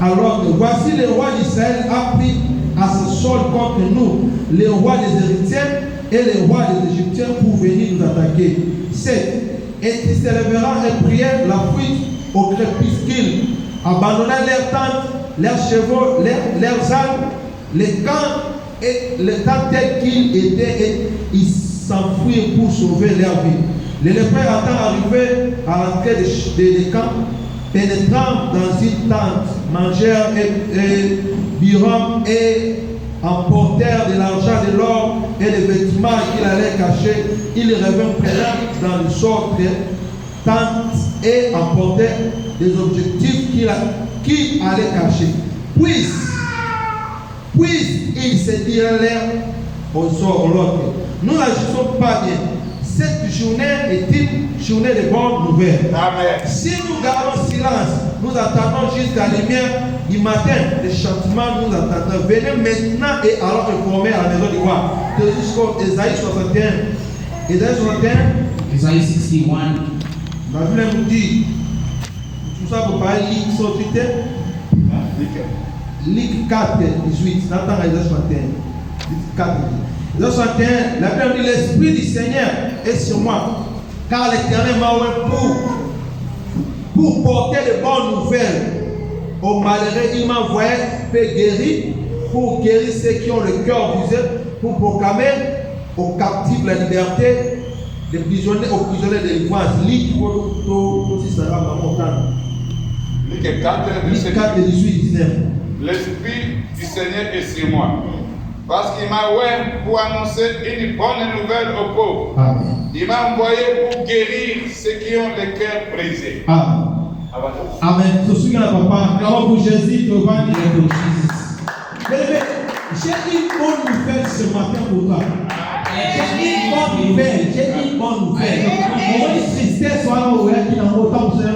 Alors voici le roi d'Israël a pris à ce solde contre nous les rois des Héritiens et les rois des Égyptiens pour venir nous attaquer. 7. Et ils se lèveront et prièrent la fuite au crépuscule, abandonnant leurs tentes, leurs chevaux, leurs ânes, les camps et les tentes tels qu'ils étaient, et ils s'enfuirent pour sauver leur vie. Les lépreux attendent arriver à l'entrée des camps, pénétrant dans une tente, mangèrent et burent et emportèrent de l'argent, de l'or et les vêtements qu'il allait cacher. Ils revinrent présents dans le sort tente et emportèrent des objectifs qu'il allait cacher. Ils se dirent au sort l'autre. Nous n'agissons pas bien. Cette journée est une journée de bonnes nouvelles. Amen. Si nous gardons silence, nous attendons jusqu'à la lumière du matin. Le châtiment nous attendons. Venez maintenant et alors réformer à la maison du roi. Jusqu'au Ésaïe 61. Ésaïe 61. Isaiah 61. La Bible nous dit, tout ça pour parler Ligue sur Twitter. Ligue 4, 18. N'attends Isaiah 61. Ligue 4, 18. Isaiah 61, la Bible dit, l'Esprit du Seigneur est sur moi, car l'Éternel m'a oint pour porter de bonnes nouvelles aux malheureux. Il m'a envoyé pour guérir ceux qui ont le cœur brisé, pour proclamer aux captifs la liberté, aux prisonniers de délivrance. Ligue 4, 18, 19. L'Esprit du Seigneur est sur moi, parce qu'il m'a oint pour annoncer une bonne nouvelle aux pauvres. Amen. Il m'a envoyé pour guérir ceux qui ont le cœur brisé. Amen. Amen. Je suis là, papa. Comment pour Jésus, tu vas dire j'ai une bonne nouvelle ce matin pour toi. J'ai une bonne nouvelle. J'ai une bonne nouvelle. Mon tristesse soit là où il y a autant de choses.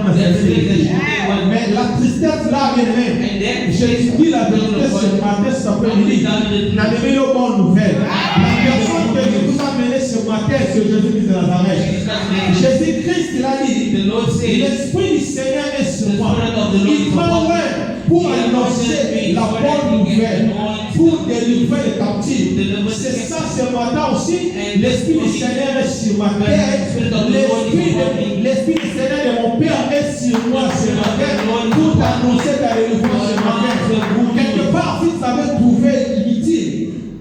Mais la tristesse là, bien aimé. J'ai dit la vérité ce matin, ça peut dire. N'avez une bonne nouvelle. La personne que je vous ai amenée ce matin, c'est Jésus-Christ de Nazareth. Jésus-Christ, il a dit, l'Esprit du Seigneur est sur moi. Il m'a oint pour annoncer la bonne nouvelle, pour délivrer les captifs. C'est ça ce matin aussi. L'Esprit du Seigneur est sur ma tête. L'Esprit du Seigneur de mon Père est sur moi ce matin pour annoncer ta délivrance ce matin. Quelque part, si tu avais trouvé inutile,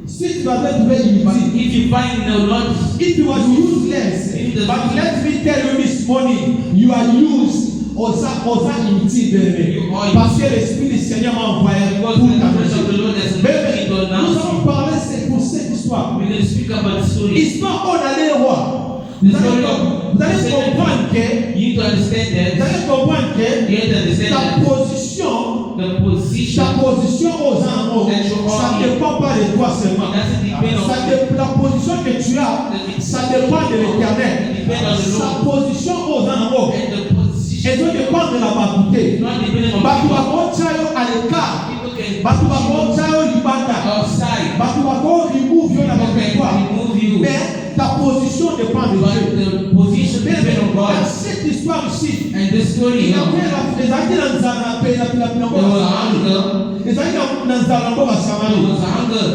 si tu avais trouvé inutile, If you find no Lord, if you was useless, but let me tell you this morning, you are used. Osa inutile, parce que l'Esprit du Seigneur m'a envoyé pour t'annoncer. Mais nous allons parler pour cette histoire. Histoire on allait au roi. Vous allez comprendre que ta position aux anneaux, ça ne dépend pas de toi seulement. La position que tu as, ça dépend de l'Éternel. Sa position aux anneaux. Et donc, dépend de la babouté. Batu bako chayo aleka. Batu bako chayo libanda. Batu bako remove yo na territoire. Mais ta position dépend de Dieu. Dans cette histoire ici, il y avait les amis dans Samarie.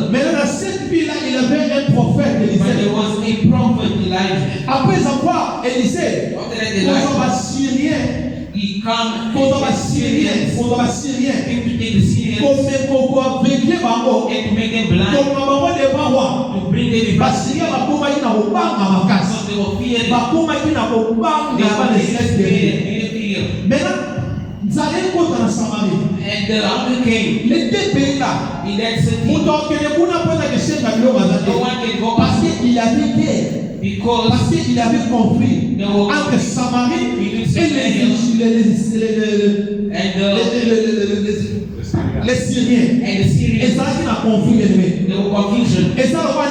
Mais dans cette ville-là, il y avait un prophète Élisée. Après avoir Élisée, aux Assyriens, pendant la Syrienne, comme vécu bango, comme maman de bawa, Basyria bakoma ina obanga makasi, bakoma ina obanga ba les célestes. Maintenant, Nzalé kota na Samarie. And the army came. Les deux pays là, in that city, pourtant que les gens n'ont pas de chef à l'eau parce qu'il avait guerre. Parce qu'il avait compris entre Samarie et les Syriens. Et ça, c'est la confusion. Et ça, on va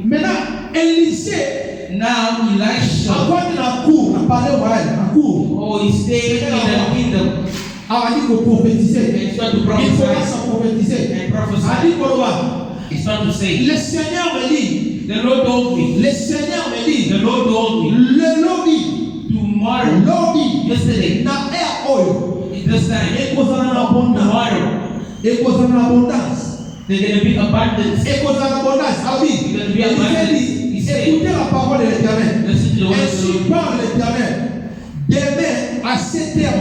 maintenant, Élisée, now Elisha, oh, he stayed in the kingdom. A dit que prophétiser. And start to Il faut prophesy s'en prophétiser. and prophesy. A dit que It's not to say. Le Seigneur me dit. The Lord told me. Le Seigneur me dit. The Lord told me. Le lobby. Tomorrow. Lobby. Yesterday. Na air oil. This time. Et cause en abondance. Tomorrow. Et cause en abondance. There's going to be abundance. Et cause en abondance. Ah oui. He said, écoutez la parole de l'Éternel. listen to the word of the Ainsi Lord. parle l'Éternel. Demain, à cette heure,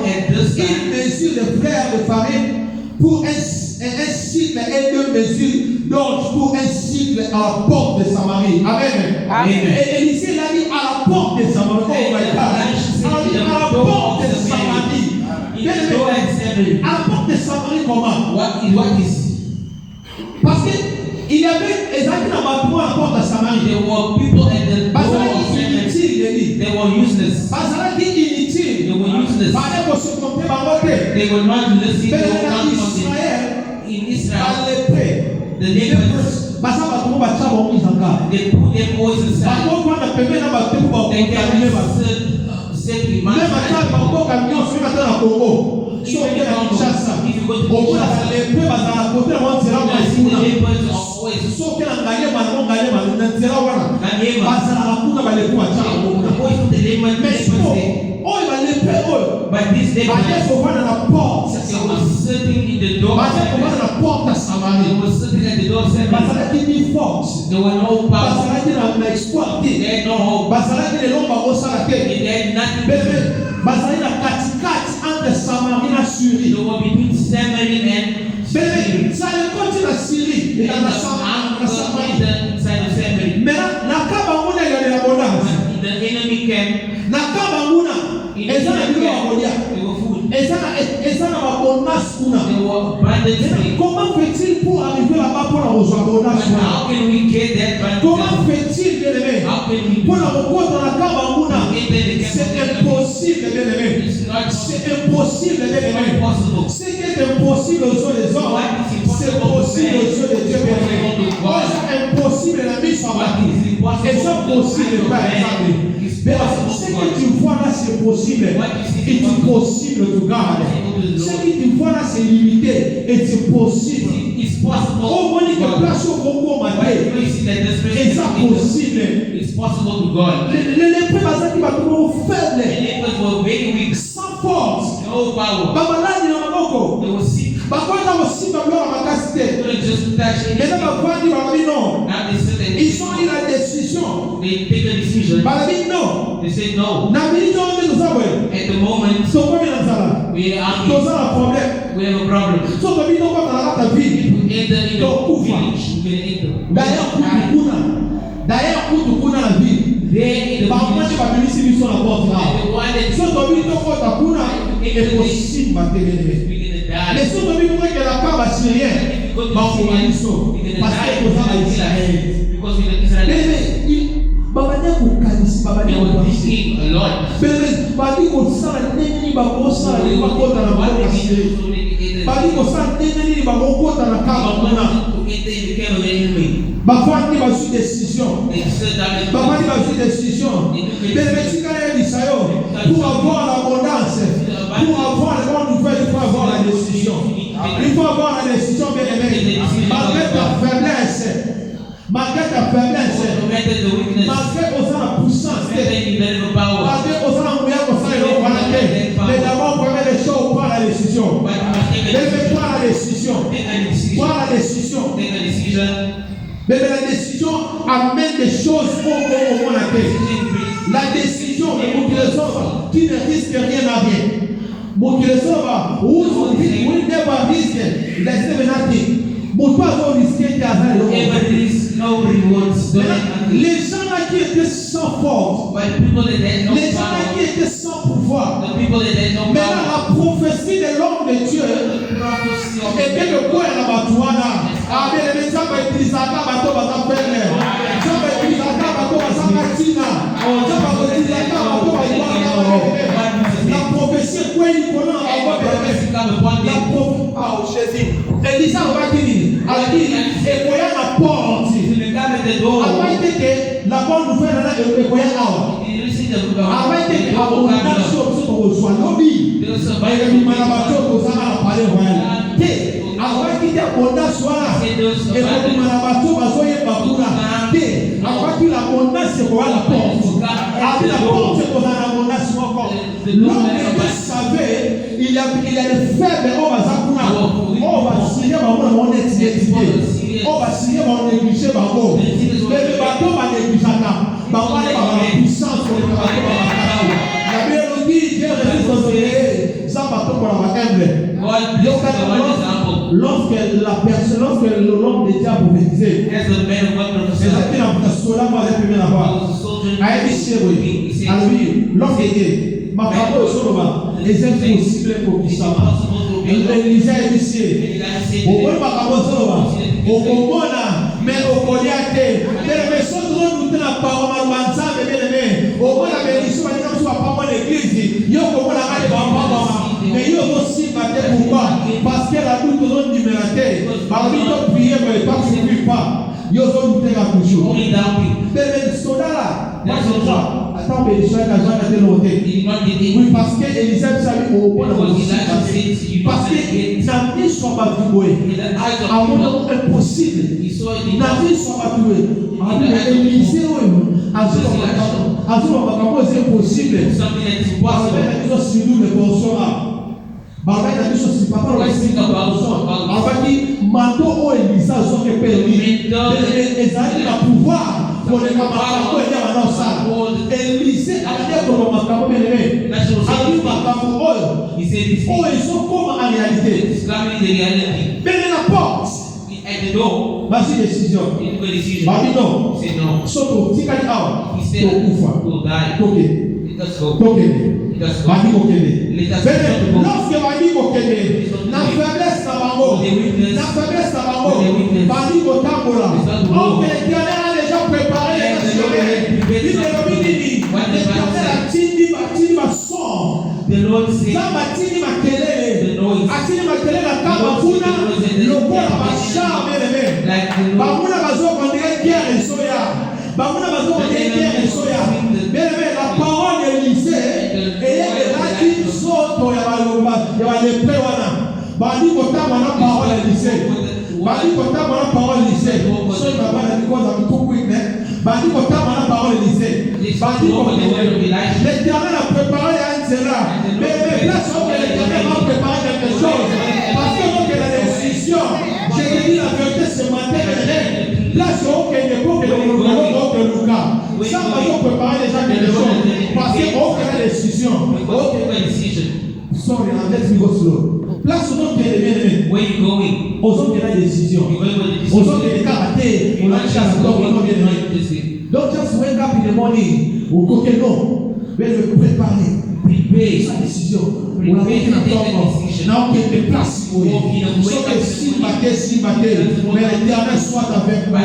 il mesure le frère de farine pour un cycle et 2 mesures d'orge pour un cycle à la porte de Samarie. Amen. Amen. Et Élisée l'a dit à la porte de Samarie. Oh my God. À la porte de Samarie. À la porte de Samarie, comment? What is? Parce qu'il y avait exactement à la porte de Samarie. There were people at the door of Samaria. They were useless. They were useless. They were not listening to what in Israel. The neighbors, they put their voice aside. They can sit in my but this day, they were sitting in the door. They were sitting at the door. There were no power. They had no hope. They had nothing. They were between Samaria and Syria. Inside of Samaria. The enemy came. They were food. They were abundant. Comment fait-il pour arriver là-bas pour la rejoindre? How can we get that Comment abundance? fait-il, bien-aimé? How can we Pour la rencontre dans la Kabanguna, c'est impossible, bien-aimé. It's not C'est impossible, bien-aimé. possible. Ce qui est impossible aux yeux des hommes, c'est possible aux yeux de Dieu, bien-aimé. C'est impossible la mise en bâtisse. Et c'est possible, par exemple. Mais ce que tu vois là, c'est possible. Et c'est possible de garder. Ce que tu vois là, c'est limité. Et c'est possible. It's possible. Au moins, il y a place au concours matin. Et c'est possible. It's possible to God. Les lépreux, qui va trop The faible. lepers were very weak. Sans force. No power. Babalani na maboko. They were sick. Bakwenda kusimba mlora makasi They te. couldn't just touch Maintenant anything. bakwandi balabi non. Now they said that Ils ont eu la décision. they take a decision. Balabi non. They said no. Na minute on nous avons. At the moment, Soko na zala. we are hungry. Toza la problème. We have a problem. Soko bino kwa na la vie. We enter in the village. We can enter. D'ailleurs kutukuna la vie. There in the Bamwache village. babilisi biso na porte là. They wanted Soko bino kwa takuna et possible matélé. we can die. Les autres bino kwa la kaba syrien. Bamwaliso. Parce que toza la Israël. Because we the Israelites. Babane kukanisi babane They were kukanisi. thinking a lot. Bele badi kosala nini bakosala ni bakota na bakota sire. Badi kosala nini bakota na kaba kuna. Bafandi basu décision. Bafandi basu décision. Bele tikale bisayo pour avoir l'abondance, pour avoir le monde nouvelle, il faut avoir la décision. Il faut avoir la décision bien aimé. Malgré ta faiblesse. Malgré ta faiblesse, malgré aux la puissance, malgré aux moyens mais d'abord première des choses, prends la décision. Prends la décision. Prends la décision. Mais la décision amène des choses au monde. La décision, tu ne risques rien à rien. Who never risk it, there's never nothing. No rewards. Les gens là qui étaient sans force, les gens là qui étaient sans pouvoir, maintenant la prophétie de l'homme de Dieu était le point à la batuana. Ah, bien, les gens vont utiliser la bateau, va t'en faire. Les gens vont utiliser la bateau, va s'en faire. Les gens vont utiliser la bateau, va s'en faire. La prophétie, quoi, il connaît la prophétie. Ah, Jésus. Elisa va dire, et voyant la porte, avant que la bonne nouvelle est voyant là. Avant que la bonne nouvelle soit lobby. Il y a une maladie qui a parlé royal. Avant qu'il y ait abondance, et comme on a battu, avant l'abondance, c'est pour la porte. Avec la porte, c'est pour l'abondance encore. L'homme savait, il y a des faibles, on va s'appuyer, on va signer, on est étudié, on va signer, on est négligé, mais le bateau va négliger la puissance pour le bateau. La mélodie, Dieu résiste aux oreilles, ça bateau pour la humble. Lorsque l'homme de Dieu a prophétisé, c'est ça qui a cela va être premier là-bas. Lorsque ma parole est sur le les impossibles pour qui ça va. Élisée est ici. Au moins, ma parole est sur le au moment mais au Goliath, mais les choses nous la parole ensemble, bien aimé. Au moins, la bénédiction, elle ne soit pas dans l'église. Yo, comment la règle va mais yo aussi battre pourquoi? Parce que la doute non numératée. Parmi toi prier mais pas que tu pas. Yo zone douter la toujours. Mais soda là, moi je crois. Attends, mais je suis à la noté. Oui, parce que Élisée savait au bon parce que n'a mis son batoué. À mon impossible. N'a mis son batoué. Élisée a c'est impossible. Parce que nous sommes nous les personnes là. Papa manteau au Elisa sont permis. Les pouvoir pour les camarades Elisa a dit pour le macabre bien-aimé. Ils sont comme en réalité. Mais la porte. Vas-y décision. Vas-y non. Soto, tu as dit lorsque Badi Mokene, la faiblesse Badi Motambola, l'Éternel a déjà préparé la parole de Élisée Badi kotama na parole Élisée. Badi kotama na parole Élisée. So na bana ni kwa kukuine. Badi kotama na parole Élisée. Badi l'Éternel a préparé un cela. Mais là sur l'Éternel a préparé quelque chose. Parce que donc la décision, je te dis la vérité ce matin, là sur aucun époque de Lucas. Ça va préparer déjà quelque chose. Parce que aucune décision. Sorry, let's go slow. Place où on est bien. Where you going? Aux autres, il y a des décisions. Aux autres, il y a des caractères. On a déjà bien. Don't just wake up in the morning. Ou quoi que non. Mais le préparer. Préparer sa décision. On a fait un temps. N'a aucune place. Sauf que si battait. Mais l'Éternel soit avec moi.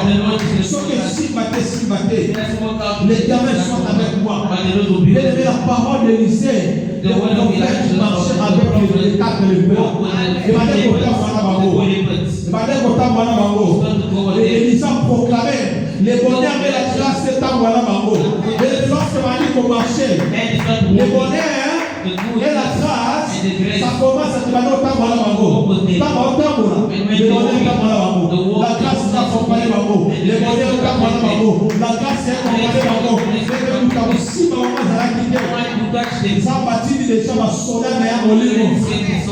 Sauf que si battait. L'Éternel soit avec moi. Et la parole de l'Élisée. De marcher avec les quatre lépreux. Et Élisa proclamait les bonheurs et la grâce c'est à moi là-bas. Et lorsque Mali marchait, les bonheurs et la grâce, ça commence à te donner au temps là-bas. Les bonheurs la grâce est accompagnée là-bas. Les bonheurs la grâce est accompagnée là-bas. Ça bâtit déjà ma soldat mais en ligne.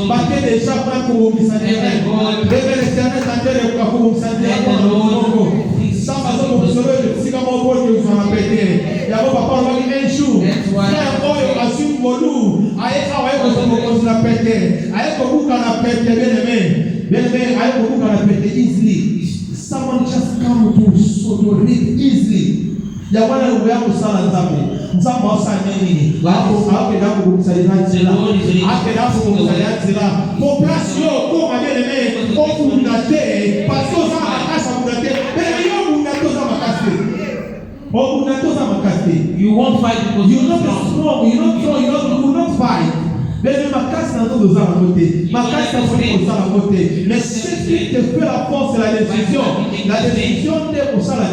Bâtit déjà pour vous s'intéresser. L'Éternel s'intéresse pour vous s'intéresser. Ça va se observer si comme on peut que vous en appelez. Il y a papa on va dire un jour. Frère Oyo assume Molou. Aïe aïe comme on l'a pété. Aïe comme on l'a pété bien aimé. Aïe comme on l'a pété easily. Someone just come to read easily. Ya wana lugha yako sana nzambe. Nzambe wasanya nini? Hapo hapo kumsaidia nzela. Hapo kumsaidia nzela. Pour place yo ko mabele o fundate parce que ça makasa fundate. Mais yo fundato za makasi. O fundato za makasi. You won't fight because you're not strong, you will not fight. Mais makasi na ndo za côté. Makasi na ndo za côté. Mais ce qui te fait la force c'est la décision. La décision est pour ça la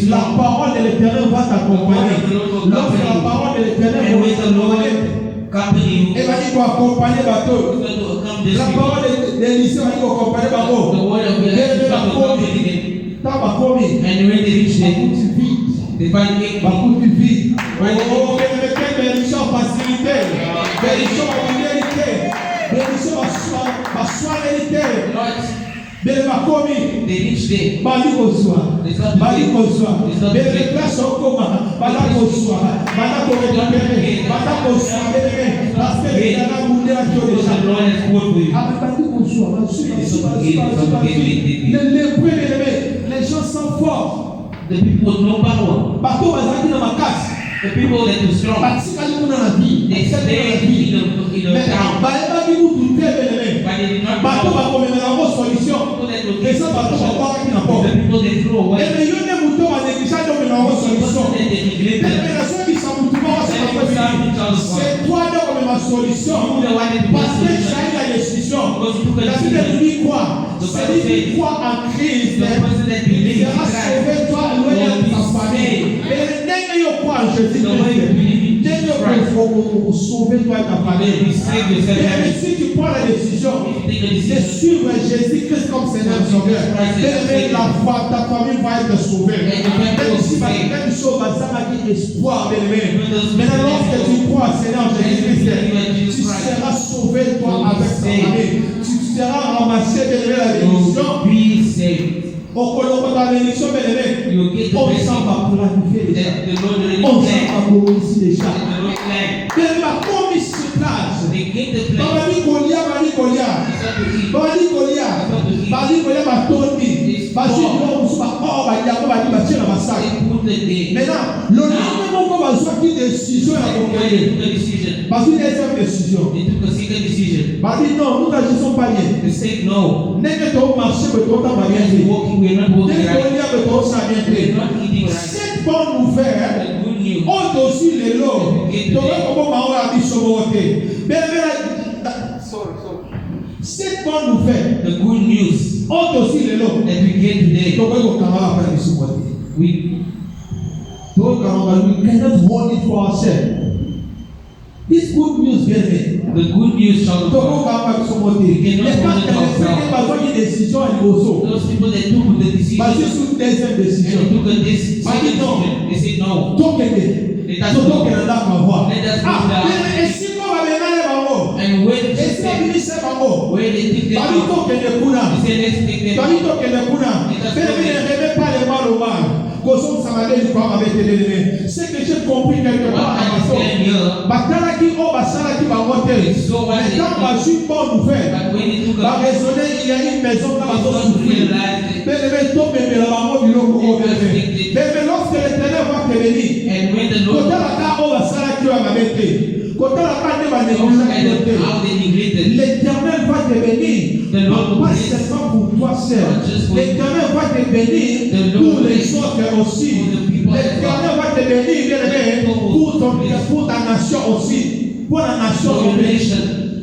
la parole de l'Éternel va t'accompagner. Lorsque la parole de l'Éternel va t'accompagner, et va dire accompagner bateau. this La people. parole d'Élisée va dire comparer The Bango. word of the Bien-aimé, Lord Bakomi. again. Tabakomi. And when they reach there, Bakuti vite. they find eight people. Bakuti vite. Oh, bien-aimé, quelle bénédiction en facilité. Bénédiction en humilité. Bénédiction en soignalité. Lord, Bien-aimé, Bakomi. they reach there. Bali kozwa. It's not the Bali gate. kozwa. It's not the Bien-aimé, gate. place okoma. Bala kozwa. Bala korekupere. Bala kozwa. Bien-aimé, parce que les gens ont voulu la Because chose. the Lord has fought for you. Les gens sont forts. The people with no power. Bateau bazaki na makasi. The people that are strong. Batikali kuna na vie. They stay in the town. Bayebaki kutu te beleme. But they did not Bateau know. bakomemela yango solution. People that will Eza bateau bakwakaki na porte. the people they threw away. Eme yo nde moto banégligage omela yango solution. That they neglected. Eme nazongisa motu moko c'est toi nde komema solution. Parce que j'ai la décision. La Bible nous dit quoi? Celui qui croit en Christ sera sauvé, toi, loin de ta famille. Et ndenge yo crois en Jésus-Christ, ndenge yo sauver toi et ta famille. Et si tu prends la décision de suivre Jésus-Christ comme Seigneur Sauveur, la foi, ta famille va être sauvée. Même si même chose, ça m'a dit espoir, bien-aimé. Maintenant, lorsque tu crois en Seigneur Jésus-Christ, tu seras sauvé toi avec ta famille. Tu seras ramassé, bien-aimé, la bénédiction. Au Colombo, la bénédiction, bien-aimé, on s'en va planifier déjà. On s'en va commencer déjà. Mais ma commis sur place. Bali Golia, Bali Golia. Bali Golia. Bali Golia, Batoni. Bali Maintenant, le lendemain, on va voir qui décision à comprendre. Parce qu'il y a une décision. Bali non, nous n'agissons pas bien. They say no. N'est-ce pas marché, mais toi, t'as bien fait. We're not walking N'est-ce right. pas toi, ça bien fait. We're not eating right. Cette bonne nouvelle, The good news. on aussi les lots. Donc, comment on va dire sur mon côté? Cette bonne nouvelle, The good news on aussi les lots. that we get today. Donc, on va faire sur mon côté. We Donc, we cannot hold it for ourselves. This good news, bien fait. the good news shall Donc, on come. va faire sur mon côté. Mais quand tu as besoin d'une décision, il faut Those people that took the decision basé and sur une deuxième décision. took a decision, they said no. Donc, donc, on a voir. Let us Ah, move down. mais si on va venir là-bas, And when et si on they vient là-bas, when they take them Bali out, toke de kuna. they say let's take them Bali out. toke de kuna. Mais ne remets pas le mal au mal. Kosom samadeli kwa avec les. Ce que j'ai compris quelque What part I à understand here, Batala qui o basala qui va monter. so what Mais they quand ma suis bonne nouvelle, but when they took va a raisonner, il y a une maison qui va they don't souffrir. realize it. Mais lorsque l'Éternel va te bénir, And when the Lord kotala ka o basala qui va m'abete. Kotala ka ne va looked at négocier. them, how they neglected, L'Éternel va te bénir, the Lord will pas bless seulement pour toi seul. Not just for L'Éternel va te bénir pour les autres aussi. L'Éternel va te bénir, bien aimé, pour ta nation aussi. Pour la nation for your au pays. nation.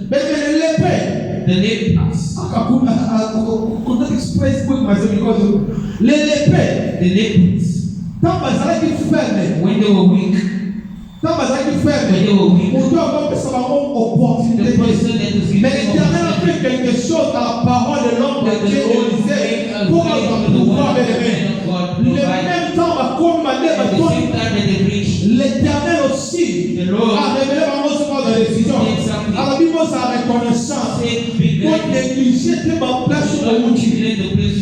Mais l'épée, The lepers, could not express quick myself because l'épée, the lepers, tant bazalaki ferme, when they were weak, tant bazalaki when ferme, they were weak, on doit avoir ça va opportunité. the person that was Mais giving l'Éternel a fait quelque chose à la parole de l'homme de Dieu Élisée pour notre pouvoir, bien aimé. Le même temps, ma comme ma lèvre, at the same time that they preached, l'Éternel aussi the Lord a révélé vraiment ce mot de décision. Alors, Bible, sa reconnaissance. said, big Pour négliger tes ma place sur le outil.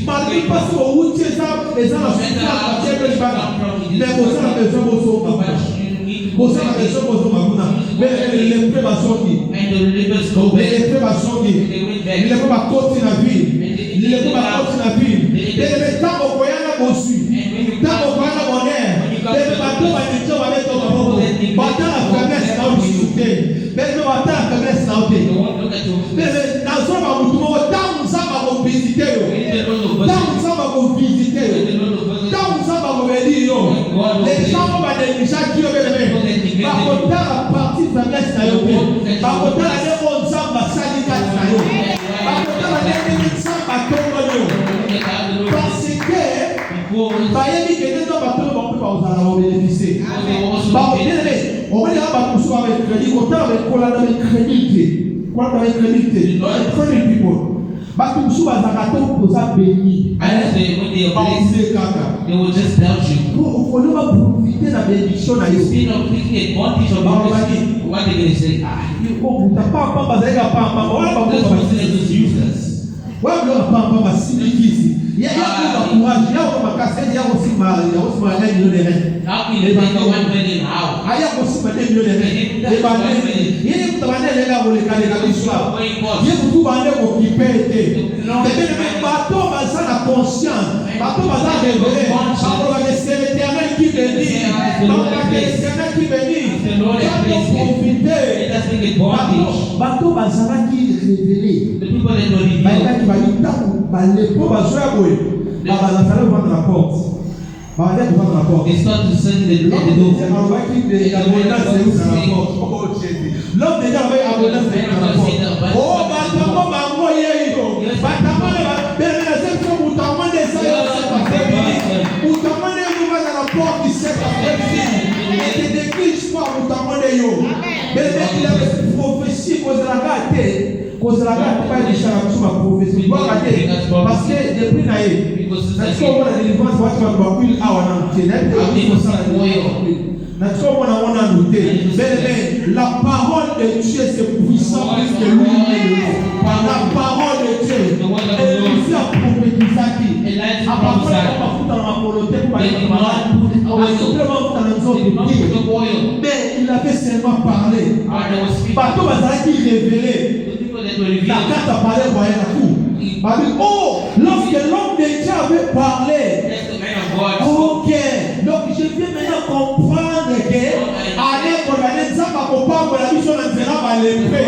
Malgré pas sur le outil, ça, les gens ont fait ça, mais vous avez besoin de vos vous avez besoin de vos mais les prébassons and the lepers go back. les prébassons They went back. il ne peut pas continuer la vie. Il ne peut pas continuer la vie. Et le temps au moyen de bossu. Tant au moyen de bonheur. Les bateaux va dire va mettre au maboko. Bata la faiblesse na ushute. Mais le bata la faiblesse na ute. Don't look at you. Mais na so ba mutu mo tant ça va ko visiter yo. When the Lord of Tant us, ça va ko visiter when the yo. Lord of us, Tant ça va ko venir yo. Les gens vont négliger qui yo bébé. Ba ko ta la partie faiblesse na yo. Ba ko ta la ne on samba sali ka na yo. Ba ko ta la ne samba tongo yo. Parce que bayebi kende to bato ba mpe bazala ba bénéficier. Ba bien on va dire ba kusu avec crédit, ko ta avec kola na crédit. Quand tu as une limité, 30 people. But tu suis à Zakato pour ça béni. I say when they are blessed, they will just doubt you. Pour faut nous profiter de la bénédiction na yo. Instead of taking advantage of your blessing, what they going to say? Oh, t'as pas bazaiga pas This person is useless. Wewe ndio pamba masimikisi. Yeye hapo courage, yao kama kaseni yao simali, yao simali ndio ndio. How can you make a 1 million how? Haya kusimama ndio ndio. Yeye mtabane lega wole kale kabisa. Yeye mtu bande ko kipete. Tebele bato bazana conscient. Bato bazana révélé. Bato bazana l'éternel qui bénit. Bato bazana l'éternel qui bénit. Bato bazana qui révélé. The people that don't reveal. They start to send the door. L'homme déjà avait abondance de rapport. Oh, parce que depuis naïe, parce qu'on voit la délivrance, on va plus à la parole de Dieu c'est puissant plus que lui. La parole de Dieu est puissant pour prophétiser. À partir de là, on va dans la volonté pour aller mais il avait seulement parlé. Bateau bazala qui révélé. La carte a parlé voyant la cour. Oh, lorsque l'homme de Dieu avait parlé. Ok, donc je viens maintenant comprendre que allez condamner ça par rapport à la mission de Zéna va l'élever.